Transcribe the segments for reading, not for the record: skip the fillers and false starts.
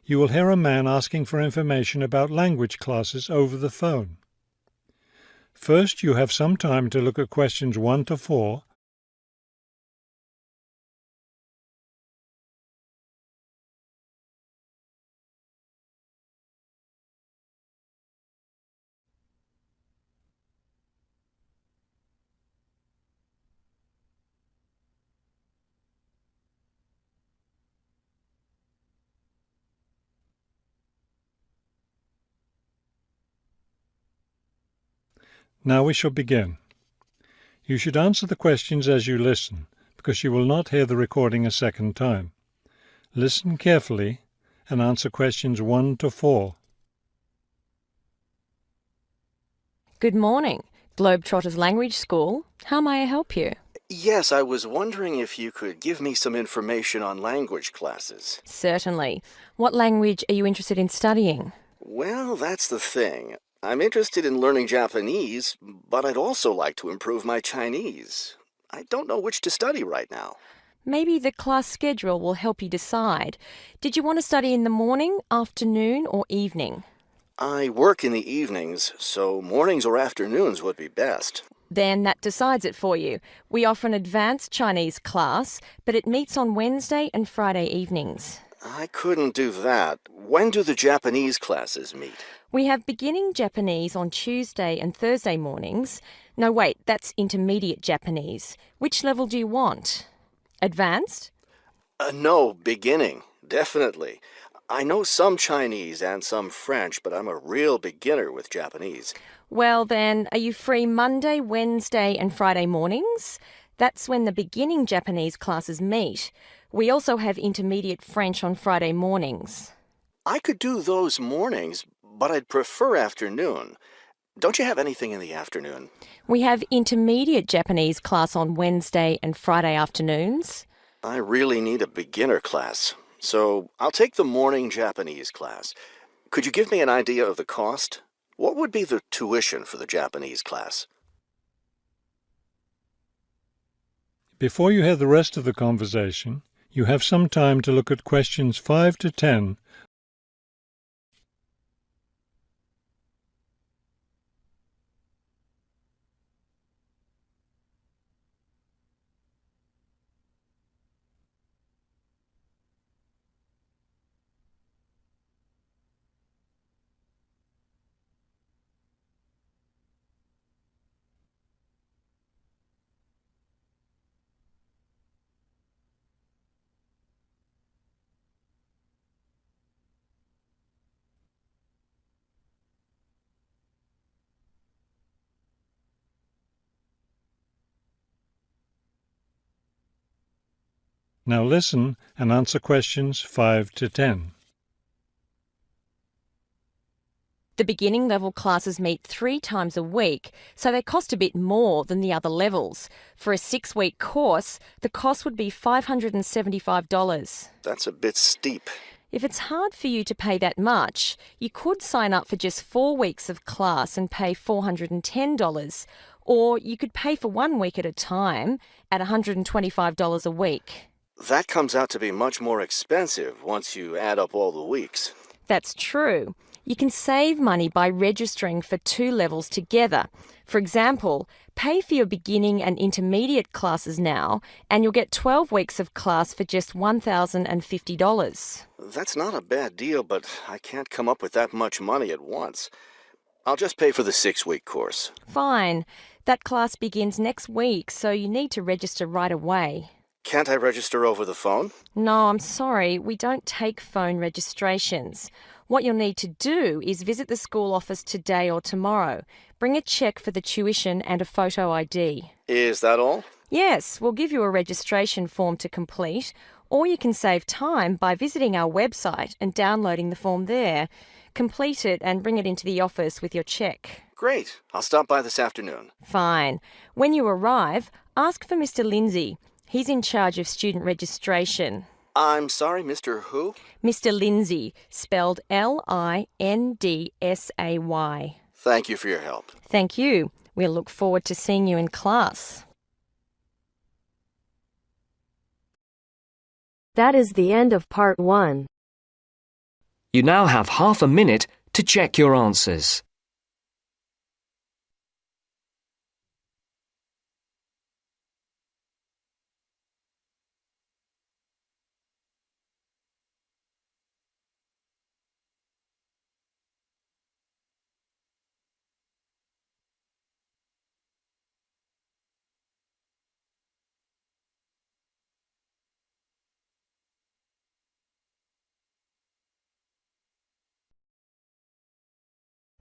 you will hear a man asking for information about language classes over the phone. First, you have some time to look at questions 1 to 4. Now we shall begin. You should answer the questions as you listen, because you will not hear the recording a second time. Listen carefully and answer questions 1 to 4. Good morning, Globetrotters Language School. How may I help you? Yes, I was wondering if you could give me some information on language classes. Certainly. What language are you interested in studying? Well, that's the thing. I'm interested in learning Japanese, but I'd also like to improve my Chinese. I don't know which to study right now. Maybe the class schedule will help you decide. Did you want to study in the morning, afternoon, or evening? I work in the evenings, so mornings or afternoons would be best. Then that decides it for you. We offer an advanced Chinese class, but it meets on Wednesday and Friday evenings. I couldn't do that. When do the Japanese classes meet? We have beginning Japanese on Tuesday and Thursday mornings. No, wait, that's intermediate Japanese. Which level do you want? Advanced? No, beginning, definitely. I know some Chinese and some French, but I'm a real beginner with Japanese. Well then, are you free Monday, Wednesday and Friday mornings? That's when the beginning Japanese classes meet. We also have intermediate French on Friday mornings. I could do those mornings, but I'd prefer afternoon. Don't you have anything in the afternoon? We have intermediate Japanese class on Wednesday and Friday afternoons. I really need a beginner class, so I'll take the morning Japanese class. Could you give me an idea of the cost? What would be the tuition for the Japanese class? Before you hear the rest of the conversation, you have some time to look at questions 5 to 10. Now listen and answer questions 5 to 10. The beginning level classes meet 3 times a week, so they cost a bit more than the other levels. For a 6-week course, the cost would be $575. That's a bit steep. If it's hard for you to pay that much, you could sign up for just 4 weeks of class and pay $410, or you could pay for 1 week at a time at $125 a week. That comes out to be much more expensive once you add up all the weeks. That's true. You can save money by registering for 2 levels together. For example, pay for your beginning and intermediate classes now, and you'll get 12 weeks of class for just $1,050. That's not a bad deal, but I can't come up with that much money at once. I'll just pay for the 6-week course. Fine. That class begins next week, so you need to register right away. Can't I register over the phone? No, I'm sorry. We don't take phone registrations. What you'll need to do is visit the school office today or tomorrow. Bring a cheque for the tuition and a photo ID. Is that all? Yes, we'll give you a registration form to complete, or you can save time by visiting our website and downloading the form there. Complete it and bring it into the office with your cheque. Great. I'll stop by this afternoon. Fine. When you arrive, ask for Mr. Lindsay. He's in charge of student registration. I'm sorry, Mr. Who? Mr. Lindsay, spelled Lindsay. Thank you for your help. Thank you. We'll look forward to seeing you in class. That is the end of part 1. You now have half a minute to check your answers.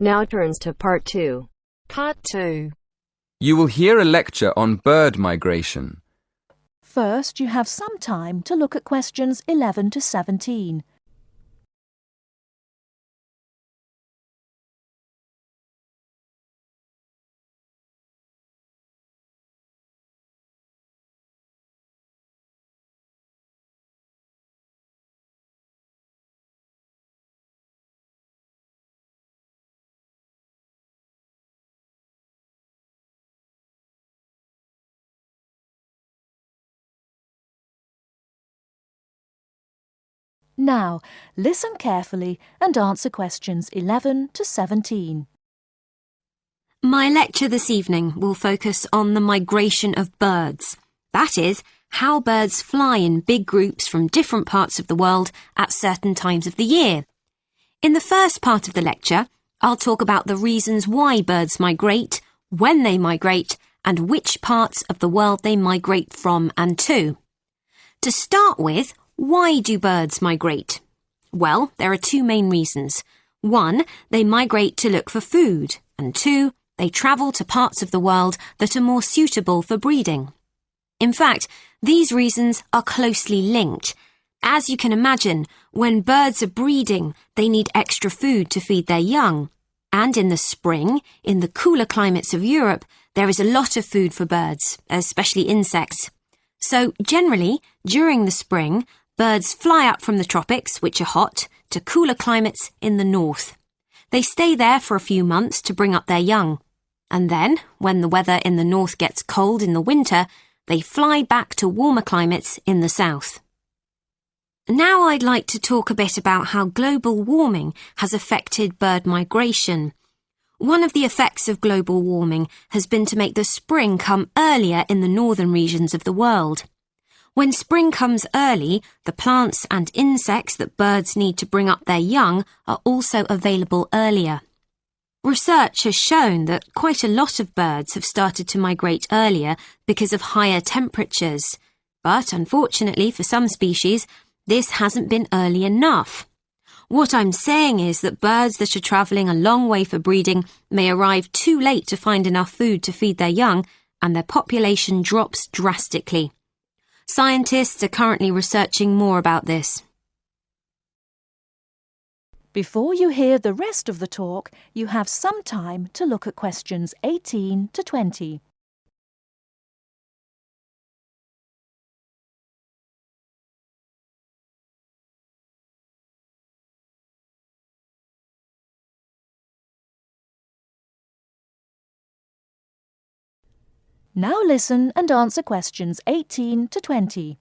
Now turns to Part 2. Part 2. You will hear a lecture on bird migration. First, you have some time to look at questions 11 to 17. Now, listen carefully and answer questions 11 to 17. My lecture this evening will focus on the migration of birds. That is, how birds fly in big groups from different parts of the world at certain times of the year. In the first part of the lecture, I'll talk about the reasons why birds migrate, when they migrate, and which parts of the world they migrate from and to. To start with, why do birds migrate? Well, there are two main reasons. One, they migrate to look for food, and two, they travel to parts of the world that are more suitable for breeding. In fact, these reasons are closely linked. As you can imagine, when birds are breeding, they need extra food to feed their young. And in the spring, in the cooler climates of Europe, there is a lot of food for birds, especially insects. So, generally, during the spring, birds fly up from the tropics, which are hot, to cooler climates in the north. They stay there for a few months to bring up their young. And then, when the weather in the north gets cold in the winter, they fly back to warmer climates in the south. Now I'd like to talk a bit about how global warming has affected bird migration. One of the effects of global warming has been to make the spring come earlier in the northern regions of the world. When spring comes early, the plants and insects that birds need to bring up their young are also available earlier. Research has shown that quite a lot of birds have started to migrate earlier because of higher temperatures. But unfortunately for some species, this hasn't been early enough. What I'm saying is that birds that are travelling a long way for breeding may arrive too late to find enough food to feed their young, and their population drops drastically. Scientists are currently researching more about this. Before you hear the rest of the talk, you have some time to look at questions 18 to 20. Now listen and answer questions 18 to 20.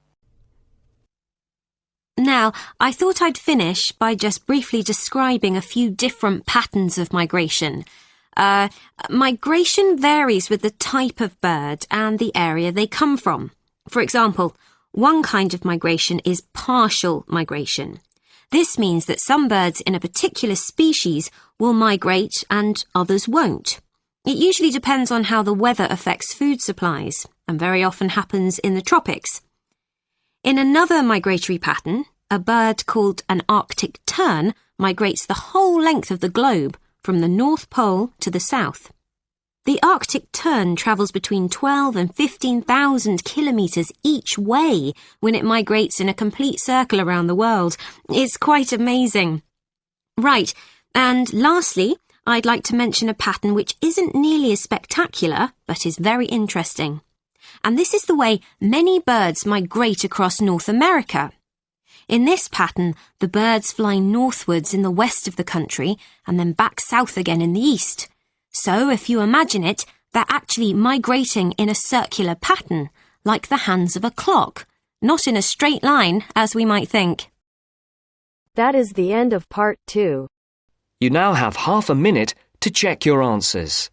Now, I thought I'd finish by just briefly describing a few different patterns of migration. Migration varies with the type of bird and the area they come from. For example, one kind of migration is partial migration. This means that some birds in a particular species will migrate and others won't. It usually depends on how the weather affects food supplies, and very often happens in the tropics. In another migratory pattern, a bird called an Arctic tern migrates the whole length of the globe, from the North Pole to the south. The Arctic tern travels between 12 and 15,000 kilometres each way when it migrates in a complete circle around the world. It's quite amazing. Right, and lastly, I'd like to mention a pattern which isn't nearly as spectacular, but is very interesting. And this is the way many birds migrate across North America. In this pattern, the birds fly northwards in the west of the country and then back south again in the east. So, if you imagine it, they're actually migrating in a circular pattern, like the hands of a clock, not in a straight line, as we might think. That is the end of part 2. You now have half a minute to check your answers.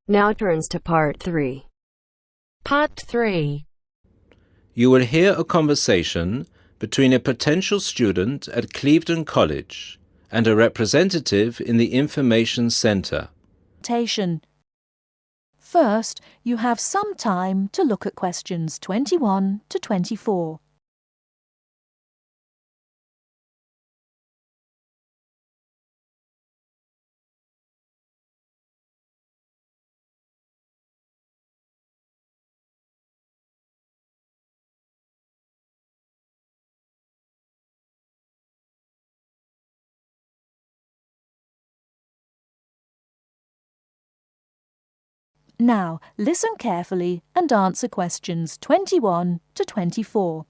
Now turns to part 3. Part 3. You will hear a conversation between a potential student at Clevedon College and a representative in the Information Centre. First, you have some time to look at questions 21 to 24. Now, listen carefully and answer questions 21 to 24.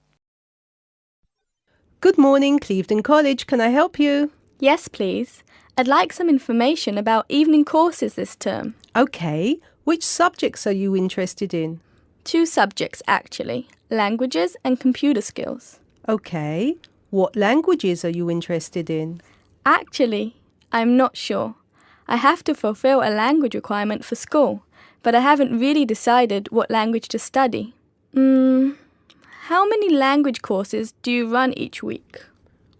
Good morning, Clevedon College. Can I help you? Yes, please. I'd like some information about evening courses this term. OK. Which subjects are you interested in? 2 subjects, actually. Languages and computer skills. OK. What languages are you interested in? Actually, I'm not sure. I have to fulfill a language requirement for school, but I haven't really decided what language to study. How many language courses do you run each week?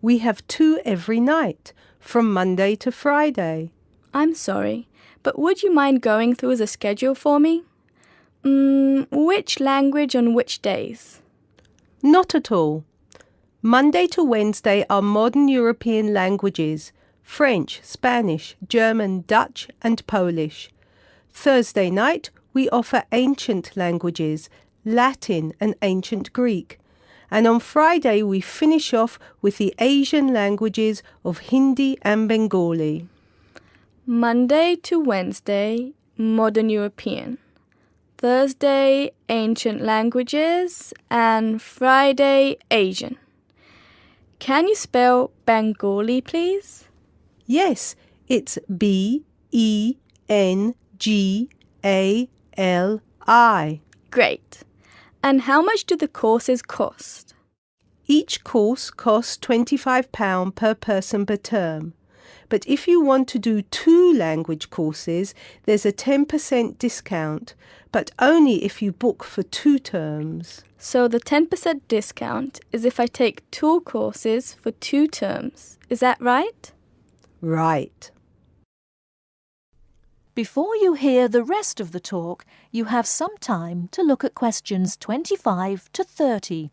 We have 2 every night, from Monday to Friday. I'm sorry, but would you mind going through the schedule for me? Which language on which days? Not at all. Monday to Wednesday are modern European languages, French, Spanish, German, Dutch and Polish. Thursday night, we offer ancient languages, Latin and ancient Greek. And on Friday, we finish off with the Asian languages of Hindi and Bengali. Monday to Wednesday, modern European. Thursday, ancient languages. And Friday, Asian. Can you spell Bengali, please? Yes, it's B-E-N-G-A-L-I. Great. And how much do the courses cost? Each course costs £25 per person per term. But if you want to do 2 language courses, there's a 10% discount, but only if you book for 2 terms. So the 10% discount is if I take 2 courses for 2 terms. Is that right? Right. Before you hear the rest of the talk, you have some time to look at questions 25 to 30.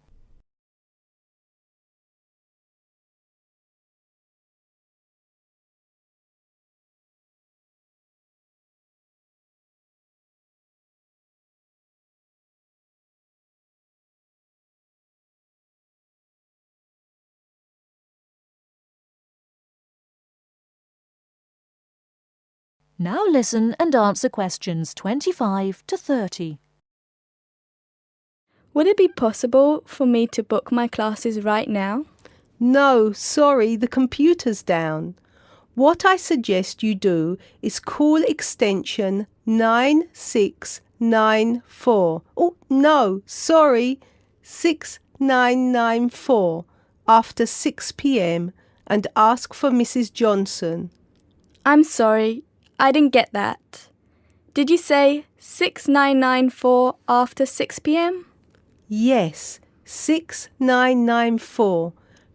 Now listen and answer questions 25 to 30. Would it be possible for me to book my classes right now? No, sorry, the computer's down. What I suggest you do is call extension 9694. Oh, no, sorry, 6994 after 6 p.m. and ask for Mrs. Johnson. I'm sorry, I didn't get that. Did you say 6994 after 6 p.m? Yes, 6994.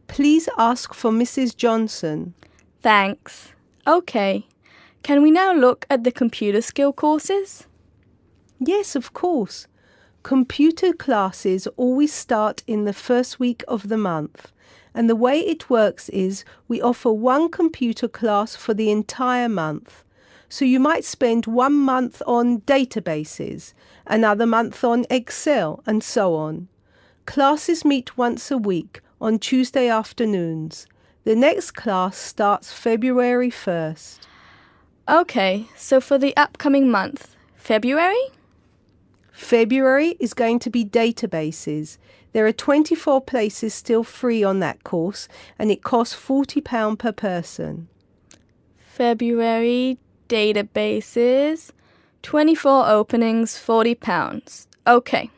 Please ask for Mrs. Johnson. Thanks. OK. Can we now look at the computer skill courses? Yes, of course. Computer classes always start in the first week of the month. And the way it works is we offer 1 computer class for the entire month. So you might spend 1 month on databases, another month on Excel, and so on. Classes meet once a week on Tuesday afternoons. The next class starts February 1st. Okay, so for the upcoming month, February? February is going to be databases. There are 24 places still free on that course, and it costs £40 per person. February, databases, 24 openings, £40. Okay.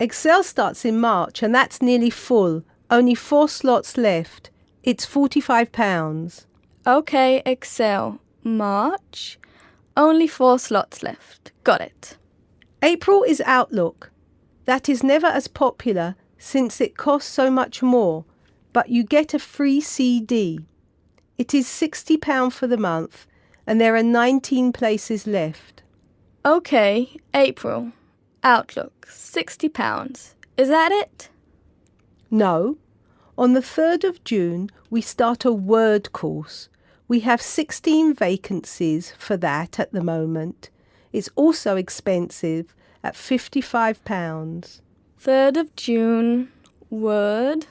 Excel starts in March, and that's nearly full. Only 4 slots left. It's £45. Okay, Excel. March. Only 4 slots left. Got it. April is Outlook. That is never as popular since it costs so much more, but you get a free CD. It is £60 for the month, and there are 19 places left. Okay, April. Outlook, £60. Is that it? No. On the 3rd of June, we start a Word course. We have 16 vacancies for that at the moment. It's also expensive at £55. 3rd of June, Word,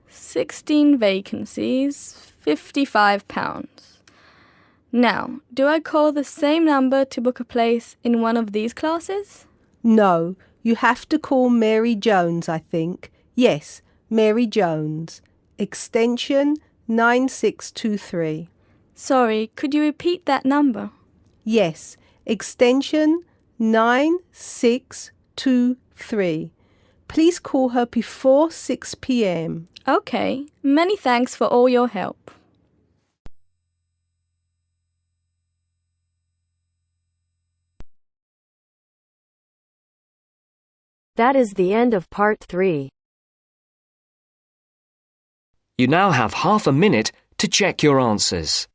16 vacancies, £55. Now, do I call the same number to book a place in one of these classes? No, you have to call Mary Jones, I think. Yes, Mary Jones. Extension 9623. Sorry, could you repeat that number? Yes, extension 9623. Please call her before 6 p.m. Okay, many thanks for all your help. That is the end of part 3. You now have half a minute to check your answers.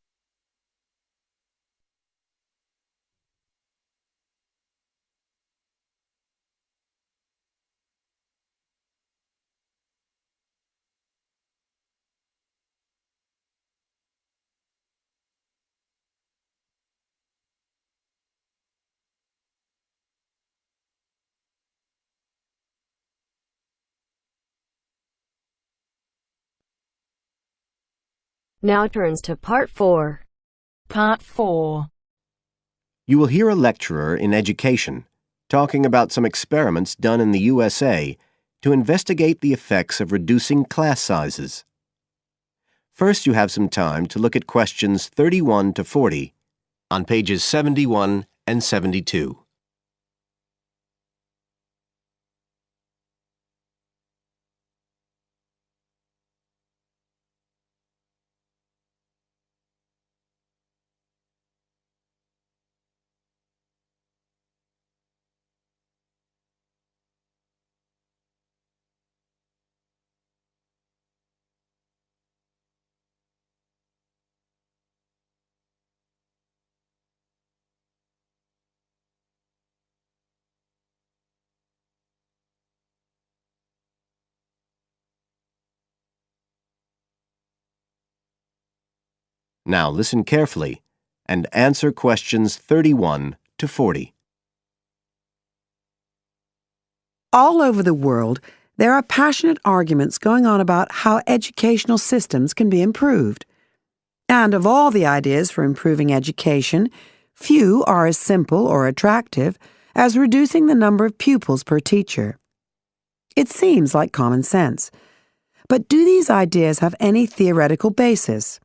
Now turns to part 4. Part 4. You will hear a lecturer in education talking about some experiments done in the USA to investigate the effects of reducing class sizes. First, you have some time to look at questions 31 to 40 on pages 71 and 72. Now listen carefully and answer questions 31 to 40. All over the world, there are passionate arguments going on about how educational systems can be improved. And of all the ideas for improving education, few are as simple or attractive as reducing the number of pupils per teacher. It seems like common sense. But do these ideas have any theoretical basis?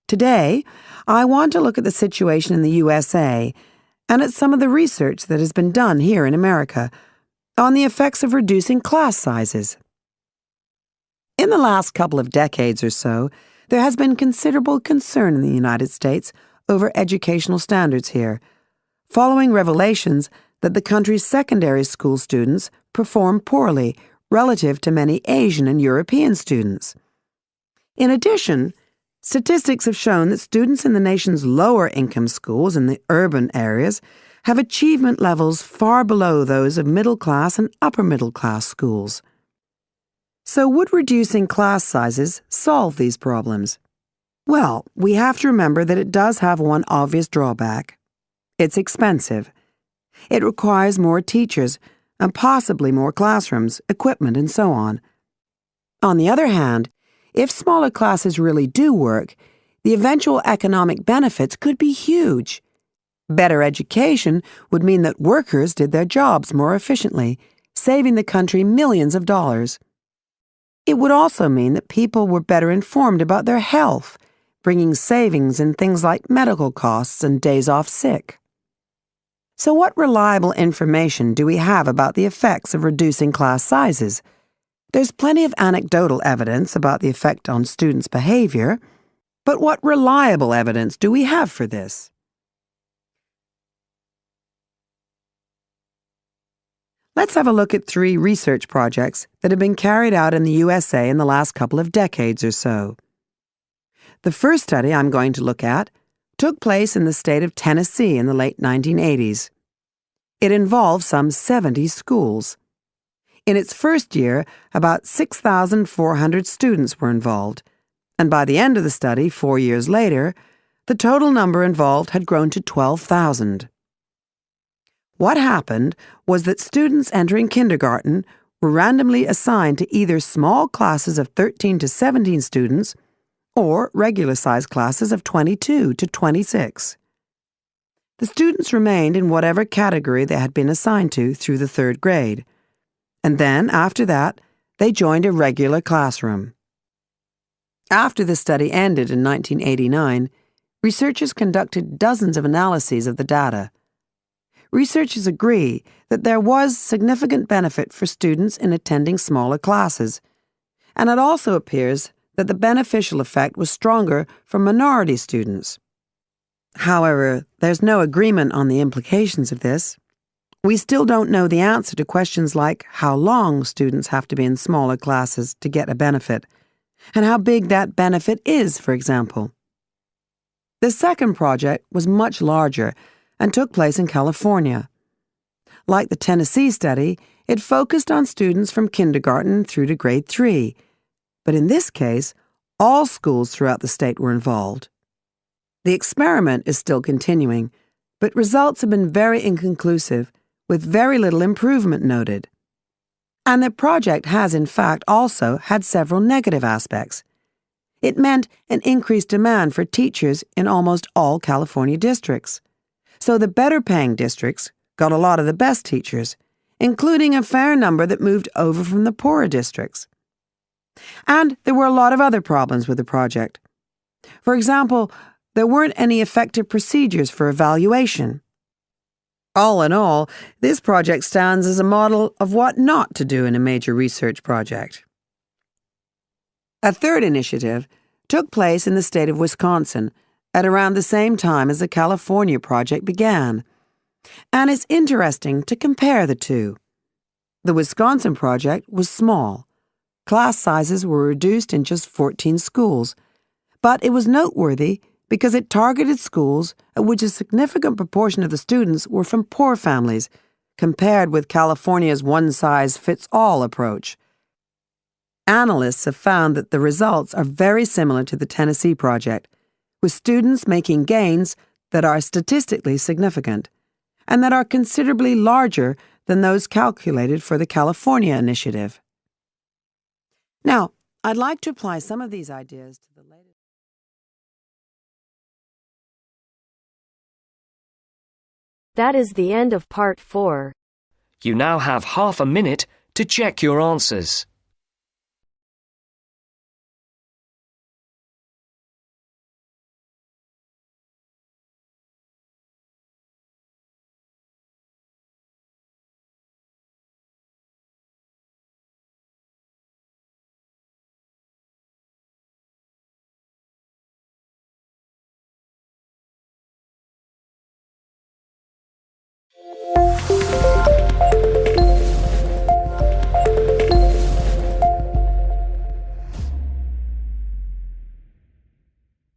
Today, I want to look at the situation in the USA and at some of the research that has been done here in America on the effects of reducing class sizes. In the last couple of decades or so, there has been considerable concern in the United States over educational standards here, following revelations that the country's secondary school students perform poorly relative to many Asian and European students. In addition, statistics have shown that students in the nation's lower-income schools in the urban areas have achievement levels far below those of middle-class and upper-middle-class schools. So would reducing class sizes solve these problems? Well, we have to remember that it does have one obvious drawback. It's expensive. It requires more teachers and possibly more classrooms, equipment, and so on. On the other hand, If smaller classes really do work, the eventual economic benefits could be huge. Better education would mean that workers did their jobs more efficiently, saving the country millions of dollars. It would also mean that people were better informed about their health, bringing savings in things like medical costs and days off sick. So what reliable information do we have about the effects of reducing class sizes? There's plenty of anecdotal evidence about the effect on students' behavior, but what reliable evidence do we have for this? Let's have a look at 3 research projects that have been carried out in the USA in the last couple of decades or so. The first study I'm going to look at took place in the state of Tennessee in the late 1980s. It involved some 70 schools. In its first year, about 6,400 students were involved, and by the end of the study, 4 years later, the total number involved had grown to 12,000. What happened was that students entering kindergarten were randomly assigned to either small classes of 13 to 17 students or regular-sized classes of 22 to 26. The students remained in whatever category they had been assigned to through the 3rd grade, and then, after that, they joined a regular classroom. After the study ended in 1989, researchers conducted dozens of analyses of the data. Researchers agree that there was significant benefit for students in attending smaller classes, and it also appears that the beneficial effect was stronger for minority students. However, there's no agreement on the implications of this. We still don't know the answer to questions like how long students have to be in smaller classes to get a benefit, and how big that benefit is, for example. The second project was much larger and took place in California. Like the Tennessee study, it focused on students from kindergarten through to grade 3, but in this case, all schools throughout the state were involved. The experiment is still continuing, but results have been very inconclusive, with very little improvement noted. And the project has, in fact, also had several negative aspects. It meant an increased demand for teachers in almost all California districts. So the better-paying districts got a lot of the best teachers, including a fair number that moved over from the poorer districts. And there were a lot of other problems with the project. For example, there weren't any effective procedures for evaluation. All in all, this project stands as a model of what not to do in a major research project. A third initiative took place in the state of Wisconsin at around the same time as the California project began, and it's interesting to compare the two. The Wisconsin project was small. Class sizes were reduced in just 14 schools, but it was noteworthy because it targeted schools at which a significant proportion of the students were from poor families, compared with California's one-size-fits-all approach. Analysts have found that the results are very similar to the Tennessee project, with students making gains that are statistically significant, and that are considerably larger than those calculated for the California initiative. Now, I'd like to apply some of these ideas to the latest. That is the end of part 4. You now have half a minute to check your answers.